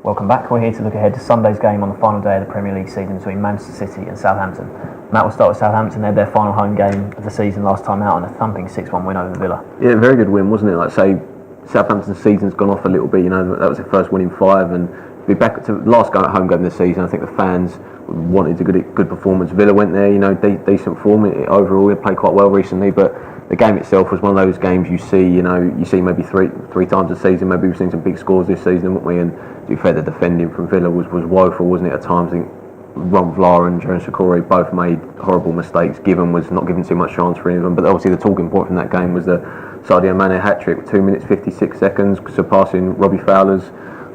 Welcome back. We're here to look ahead to Sunday's game on the final day of the Premier League season between Manchester City and Southampton. Matt, will start with Southampton. They had their final home game of the season last time out on a thumping 6-1 win over Villa. Yeah, very good win, wasn't it? Like say, Southampton's season's gone off a little bit. That was their first win in 5, and to be back to last home game of the season, I think the fans wanted a good performance. Villa went there, decent form overall. They played quite well recently, but the game itself was one of those games you see maybe three times a season. Maybe we've seen some big scores this season, haven't we? And to be fair, the defending from Villa was woeful, wasn't it? At times, I think Ron Vlaar and Jerome Shaqiri both made horrible mistakes. Given was not given too much chance for any of them. But obviously, the talking point from that game was the Sadio Mane hat-trick with 2 minutes 56 seconds, surpassing Robbie Fowler's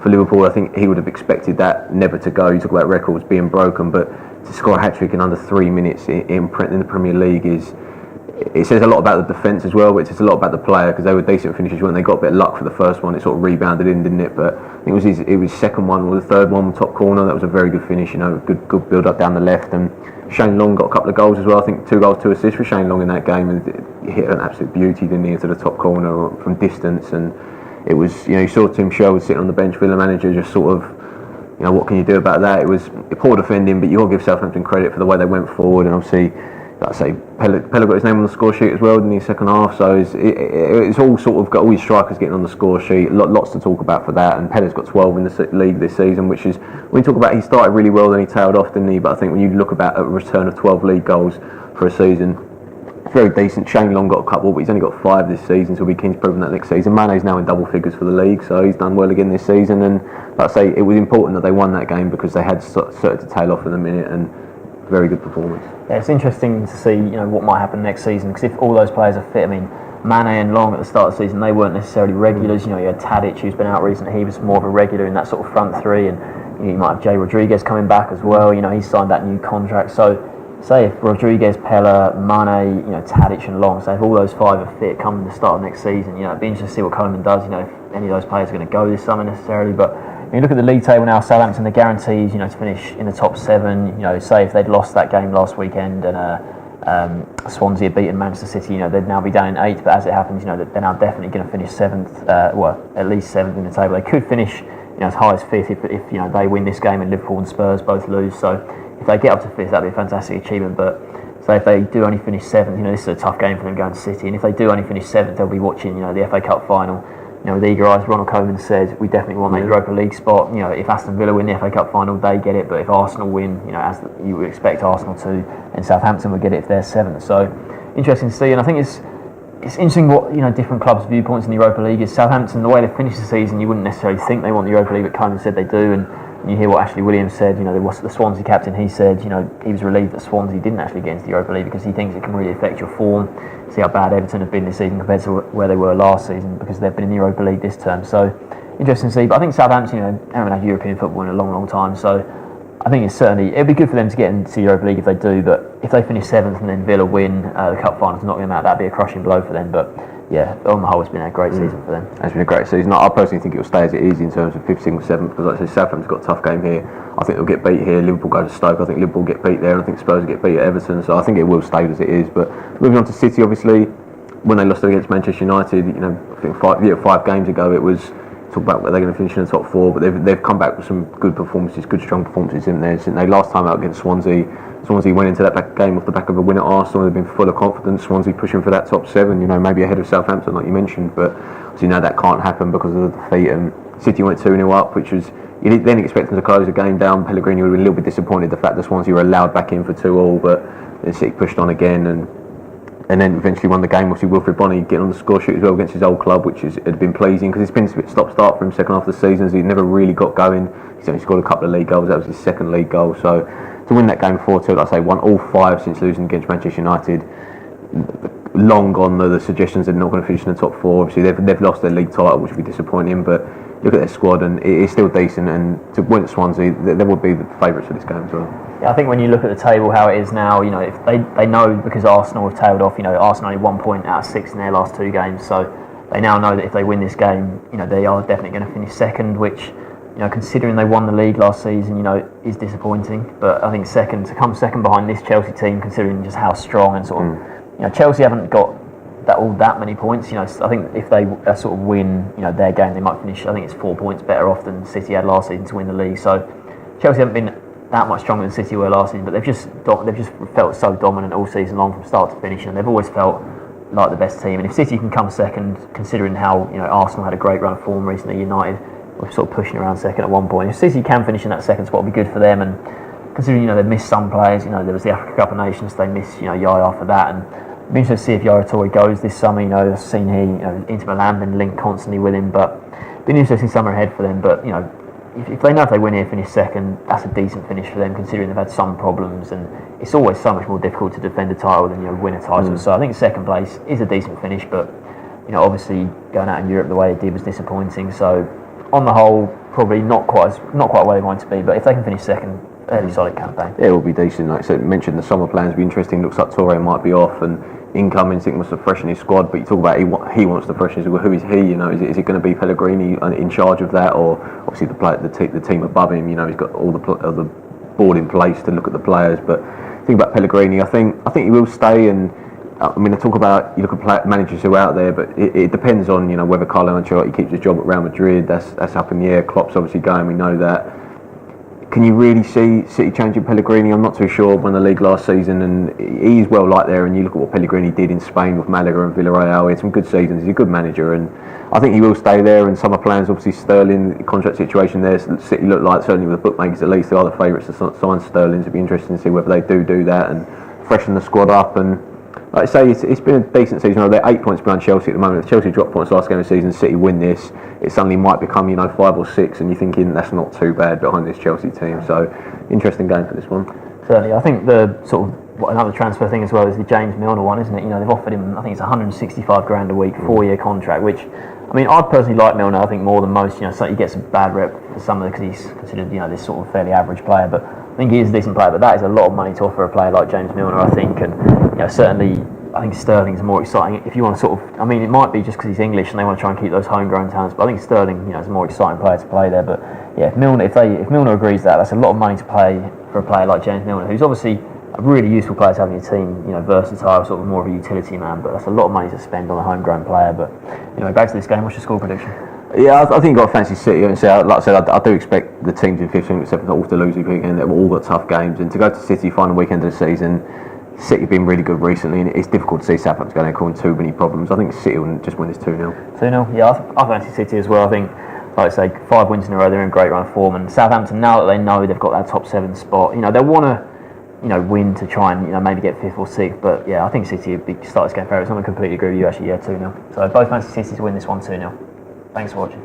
for Liverpool. I think he would have expected that never to go. You talk about records being broken, but to score a hat-trick in under 3 minutes in the Premier League it says a lot about the defence as well, but it says a lot about the player, because they were decent finishers when they got a bit of luck for the first one. It sort of rebounded in, didn't it? But I think it was second one or the third one, top corner. That was a very good finish. Good build up down the left. And Shane Long got a couple of goals as well. I think 2 goals, 2 assists for Shane Long in that game, and he hit an absolute beauty, didn't he, into the top corner from distance. And it was, you saw Tim Sherwood sitting on the bench, Villa manager, just sort of, what can you do about that? It was poor defending, but you got to give Southampton credit for the way they went forward. And obviously, like I say, Pella got his name on the score sheet as well, didn't he, second half? So it's all sort of got all his strikers getting on the score sheet. Lots to talk about for that. And Pella's got 12 in the league this season, which is, when you talk about, he started really well, then he tailed off, didn't he? But I think when you look about a return of 12 league goals for a season, it's very decent. Shane Long got a couple, but he's only got 5 this season, so we'll be keen to prove that next season. Mane's now in double figures for the league, so he's done well again this season. And like I say, it was important that they won that game because they had started to tail off in a minute, and very good performance. Yeah, it's interesting to see what might happen next season, because if all those players are fit, I mean, Mane and Long at the start of the season, they weren't necessarily regulars. You had Tadic, who's been out recently. He was more of a regular in that sort of front three, and you might have Jay Rodriguez coming back as well. He signed that new contract. So say if Rodriguez, Pella, Mane, Tadic and Long, so if all those 5 are fit come the start of next season, it'd be interesting to see what Coleman does, if any of those players are going to go this summer necessarily. But when you look at the league table now, Southampton, they're guaranteed, to finish in the top 7. Say if they'd lost that game last weekend and Swansea had beaten Manchester City, they'd now be down in 8th. But as it happens, they're now definitely going to finish 7th, at least 7th in the table. They could finish, as high as 5th if they win this game and Liverpool and Spurs both lose. So if they get up to 5th, that'd be a fantastic achievement. But so if they do only finish 7th, this is a tough game for them going to City. And if they do only finish 7th, they'll be watching, the FA Cup final. With eager eyes. Ronald Koeman said, we definitely want that Europa League spot. If Aston Villa win the FA Cup final, they get it. But if Arsenal win, as you would expect Arsenal to, and Southampton would get it if they're 7th. So interesting to see. And I think it's interesting what different clubs' viewpoints in the Europa League is. Southampton, the way they finished the season, you wouldn't necessarily think they want the Europa League, but Koeman said they do. And you hear what Ashley Williams said. The Swansea captain. He said, he was relieved that Swansea didn't actually get into the Europa League because he thinks it can really affect your form. See how bad Everton have been this season compared to where they were last season, because they've been in the Europa League this term. So interesting to see. But I think Southampton, haven't had European football in a long time. So I think it'd be good for them to get into the Europa League if they do. But if they finish 7th and then Villa win the cup final to knock them out, that'd be a crushing blow for them. But yeah, on the whole, it's been a great season for them. It's been a great season. I personally think it will stay as it is in terms of 5th, 6th, 7th, because like I say, Southampton's got a tough game here. I think they'll get beat here. Liverpool go to Stoke. I think Liverpool get beat there. I think Spurs get beat at Everton. So I think it will stay as it is. But moving on to City, obviously, when they lost against Manchester United, I think 5 games ago, it was talk about where they're going to finish in the top 4. But they've come back with some good performances, good strong performances in there. Since they last time out against Swansea went into that game off the back of a win at Arsenal. They've been full of confidence. Swansea pushing for that top 7, maybe ahead of Southampton, like you mentioned. But obviously now that can't happen because of the defeat. And City went 2-0 up, which was, you didn't expect them to close the game down. Pellegrini would have been a little bit disappointed the fact that Swansea were allowed back in for 2-2, but then City pushed on again and then eventually won the game. Obviously Wilfried Bony getting on the score sheet as well against his old club, which had been pleasing because it's been a bit stop-start for him second half of the season. So he never really got going. He's only scored a couple of league goals. That was his 2nd league goal. So to win that game 4-2, like I say, won all 5 since losing against Manchester United. Long gone the suggestions they're not going to finish in the top 4. Obviously they've lost their league title, which would be disappointing, but look at their squad and it is still decent, and to win at Swansea, they would be the favourites for this game as well. Yeah, I think when you look at the table how it is now, if they know, because Arsenal have tailed off, Arsenal only 1 point out of 6 in their last 2 games, so they now know that if they win this game, they are definitely going to finish 2nd, which, considering they won the league last season, is disappointing. But I think to come second behind this Chelsea team, considering just how strong and sort of, Chelsea haven't got that many points. I think if they sort of win, their game, they might finish. I think it's 4 points better off than City had last season to win the league. So Chelsea haven't been that much stronger than City were last season, but they've just felt so dominant all season long from start to finish, and they've always felt like the best team. And if City can come second, considering how Arsenal had a great run of form recently, United were sort of pushing around second at one point. If City can finish in that second spot, it'll be good for them. And considering they've missed some players, there was the Africa Cup of Nations, they missed Yaya for that, and it'll be interesting to see if Yaya Toure goes this summer. I've seen Inter Milan been linked constantly with him, but it'll be an interesting summer ahead for them. But if they know if they win here, finish second, that's a decent finish for them, considering they've had some problems, and it's always so much more difficult to defend a title than win a title. So I think second place is a decent finish, but obviously going out in Europe the way it did was disappointing. So on the whole, probably not quite where they want to be, but if they can finish second, fairly solid campaign. Yeah, it will be decent. Like I said, mentioned the summer plans will be interesting. Looks like Toure might be off, and incoming, I think, wants to freshen his squad. But you talk about he wants to freshen his squad. Who is he? Is it going to be Pellegrini in charge of that, or obviously the team above him? He's got all the board in place to look at the players. But think about Pellegrini. I think he will stay. And I talk about, you look at managers who are out there, but it depends on whether Carlo Ancelotti keeps his job at Real Madrid. That's up in the air. Klopp's obviously going. We know that. Can you really see City changing Pellegrini? I'm not too sure. Won the league last season, and he's well liked there. And you look at what Pellegrini did in Spain with Malaga and Villarreal. He had some good seasons. He's a good manager, and I think he will stay there. And summer plans, obviously, Sterling contract situation there. City look like, certainly with the bookmakers at least, they are the favourites to sign Sterling. It'd be interesting to see whether they do that and freshen the squad up. And like I say, it's been a decent season. They're 8 points behind Chelsea at the moment. If Chelsea drop points last game of the season, City win this, it suddenly might become 5 or 6, and you're thinking that's not too bad behind this Chelsea team. So interesting game for this one. Certainly, I think the sort of another transfer thing as well is the James Milner one, isn't it? They've offered him, I think it's 165 grand a week, 4-year contract, which I personally like Milner. I think more than most. So he gets a bad rep for some of it because he's considered this sort of fairly average player, but I think he is a decent player. But that is a lot of money to offer a player like James Milner, I think, and certainly I think Sterling's more exciting. If you want to sort of, it might be just because he's English and they want to try and keep those homegrown talents, but I think Sterling, is a more exciting player to play there. But yeah, if Milner agrees that's a lot of money to pay for a player like James Milner, who's obviously a really useful player to have in your team, versatile, sort of more of a utility man, but that's a lot of money to spend on a homegrown player. But anyway, back to this game, what's your score prediction? Yeah, I think I've got fancy City, and like I said, I do expect the teams in 15th, except for all to lose again. They've all got tough games, and to go to City final weekend of the season, City have been really good recently, and it's difficult to see Southampton going there causing too many problems. I think City will just win this 2-0. 2-0, yeah, I fancy City as well. I think, like I say, 5 wins in a row, they're in great run of form, and Southampton, now that they know they've got that top 7 spot, they'll want to win to try and maybe get 5th or 6th, but yeah, I think City will start this game favourites. I'm going to completely agree with you actually, 2-0. So both fancy City to win this one 2-0. Thanks for watching.